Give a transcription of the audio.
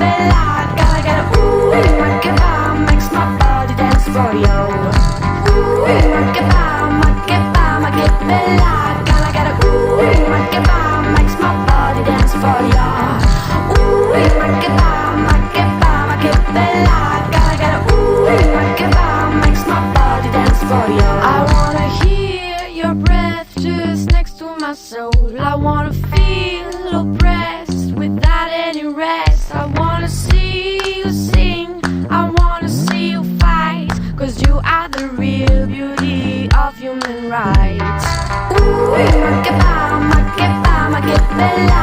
bella. Gotta get a ooh, my kebab makes my body dance for you. Ooh, my kebab, my bella. Gotta get a ooh, my kebab makes my body dance for you. Ooh, my kebab, my bella. Gotta get a ooh, my kebab makes my body dance for you. I wanna hear your breath just next to my soul. I wanna feel oppressed without any rest. I wanna see you sing, I wanna see you fight, 'cause you are the real beauty of human rights. Ooh, my kebab, my bella.